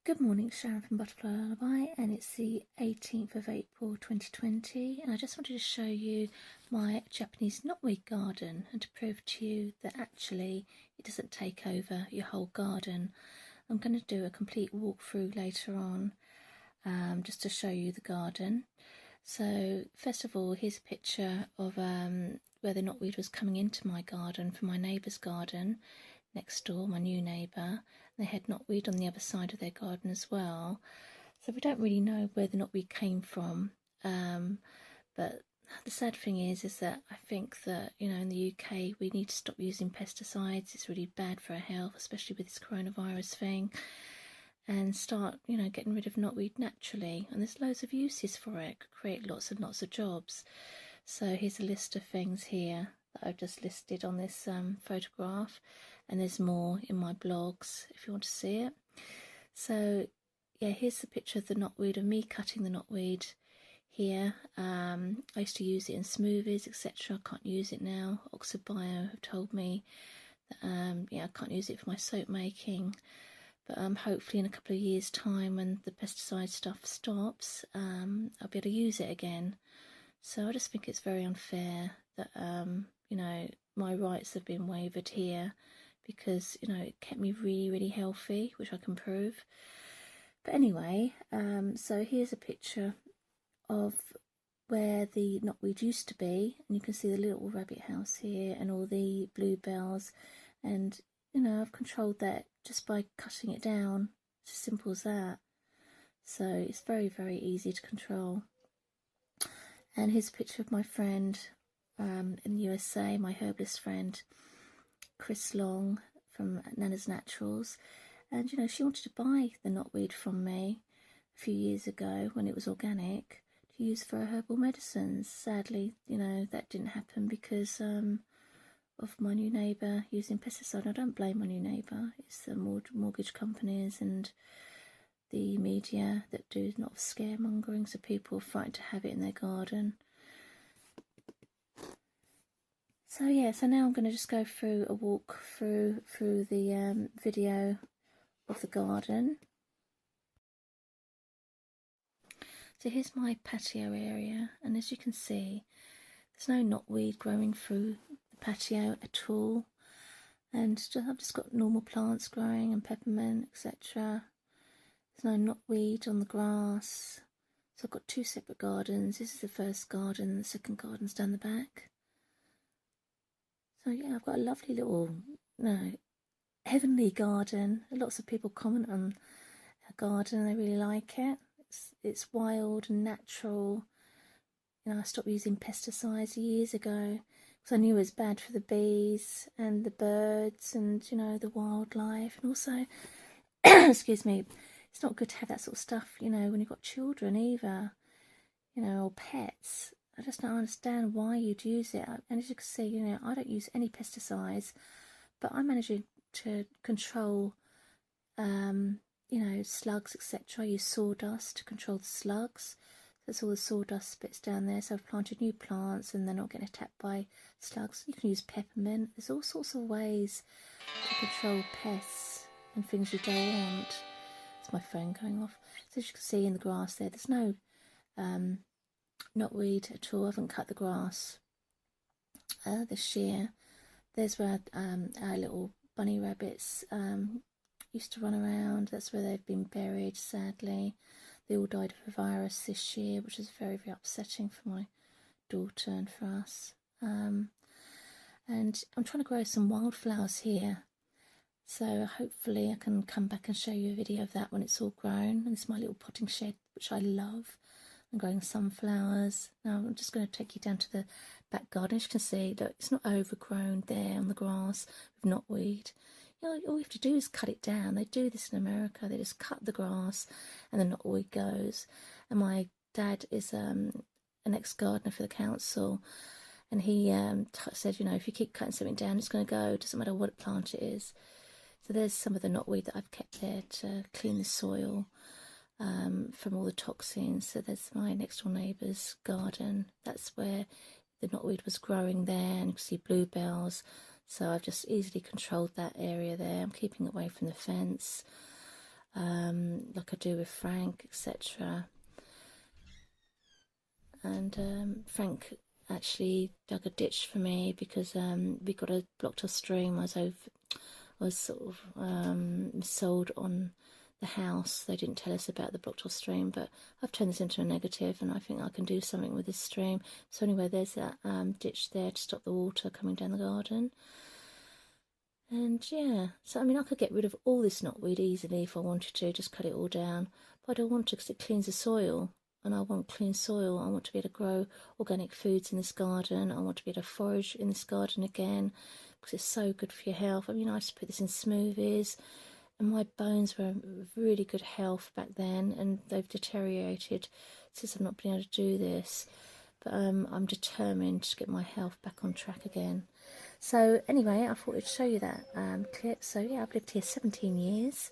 Good morning, Sharon from Butterfly Lullaby, and it's the 18th of April 2020, and I just wanted to show you my Japanese knotweed garden and to prove to you that actually it doesn't take over your whole garden. I'm going to do a complete walkthrough later on just to show you the garden. So first of all, here's a picture of where the knotweed was coming into my garden from my neighbour's garden next door, my new neighbour. They had knotweed on the other side of their garden as well, so we don't really know where the knotweed came from, but the sad thing is that I think that, you know, in the UK we need to stop using pesticides. It's really bad for our health, especially with this coronavirus thing, and start, you know, getting rid of knotweed naturally. And there's loads of uses for it. It could create lots and lots of jobs. So here's a list of things here that I've just listed on this photograph, and there's more in my blogs if you want to see it. So yeah, here's the picture of the knotweed, of me cutting the knotweed here. I used to use it in smoothies, etc. I can't use it now. Oxford Bio have told me that yeah, I can't use it for my soap making, but hopefully in a couple of years time, when the pesticide stuff stops, I'll be able to use it again. So I just think it's very unfair that you know, my rights have been waived here, because, you know, it kept me really healthy, which I can prove. But anyway, so here's a picture of where the knotweed used to be, and you can see the little rabbit house here and all the bluebells, and you know, I've controlled that just by cutting it down. It's as simple as that. So it's very easy to control. And here's a picture of my friend in the USA, my herbalist friend Chris Long from Nana's Naturals, and you know, she wanted to buy the knotweed from me a few years ago when it was organic to use for her herbal medicines. Sadly, you know, that didn't happen because of my new neighbour using pesticide. I don't blame my new neighbour, it's the mortgage companies and the media that do a lot of scaremongering, so people are frightened to have it in their garden. So yeah, so now I'm going to just go through a walk through the video of the garden. So here's my patio area, and as you can see, there's no knotweed growing through the patio at all, and I've just got normal plants growing and peppermint, etc. There's no knotweed on the grass. So I've got two separate gardens. This is the first garden, and the second garden's down the back. So yeah, I've got a lovely little, heavenly garden. Lots of people comment on a garden, they really like it. It's wild and natural. You know, I stopped using pesticides years ago because I knew it was bad for the bees and the birds and, you know, the wildlife, and also, excuse me, it's not good to have that sort of stuff, you know, when you've got children either, you know, or pets. I just don't understand why you'd use it. And as you can see, you know, I don't use any pesticides, but I'm managing to control, you know, slugs, etc. I use sawdust to control the slugs. That's all the sawdust bits down there. So I've planted new plants and they're not getting attacked by slugs. You can use peppermint. There's all sorts of ways to control pests and things you don't want. It's my phone going off. So as you can see in the grass there, there's no knotweed at all. I haven't cut the grass this year. There's where our little bunny rabbits used to run around. That's where they've been buried, sadly. They all died of a virus this year, which is very upsetting for my daughter and for us. And I'm trying to grow some wildflowers here, so hopefully I can come back and show you a video of that when it's all grown. And it's my little potting shed, which I love. I'm growing sunflowers. Now I'm just going to take you down to the back garden. As you can see, look, it's not overgrown there on the grass with knotweed. You know, all you have to do is cut it down. They do this in America. They just cut the grass and the knotweed goes. And my dad is an ex-gardener for the council, and he said, you know, if you keep cutting something down, it's going to go. It doesn't matter what plant it is. So there's some of the knotweed that I've kept there to clean the soil from all the toxins. So there's my next door neighbour's garden. That's where the knotweed was growing there, and you can see bluebells. So I've just easily controlled that area there. I'm keeping it away from the fence. Like like I do with Frank, etc. And Frank actually dug a ditch for me because we got a blocked off stream. Was sort of sold on the house. They didn't tell us about the blocked off stream, but I've turned this into a negative, and I think I can do something with this stream. So anyway, there's that ditch there to stop the water coming down the garden. And yeah, so I mean, I could get rid of all this knotweed easily if I wanted to, just cut it all down. But I don't want to because it cleans the soil, and I want clean soil. I want to be able to grow organic foods in this garden. I want to be able to forage in this garden again because it's so good for your health. I mean, I used to put this in smoothies, and my bones were in really good health back then, and they've deteriorated since I've not been able to do this. But I'm determined to get my health back on track again. So anyway, I thought I'd show you that clip. So yeah, I've lived here 17 years,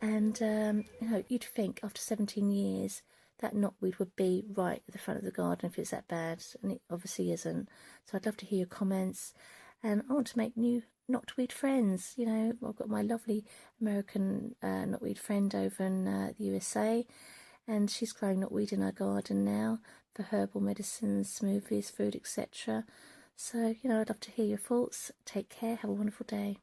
and you know, you'd think after 17 years that knotweed would be right at the front of the garden if it's that bad, and it obviously isn't. So I'd love to hear your comments, and I want to make new knotweed friends. You know, I've got my lovely American knotweed friend over in the USA, and she's growing knotweed in her garden now for herbal medicines, smoothies, food, etc. So, you know, I'd love to hear your thoughts. Take care. Have a wonderful day.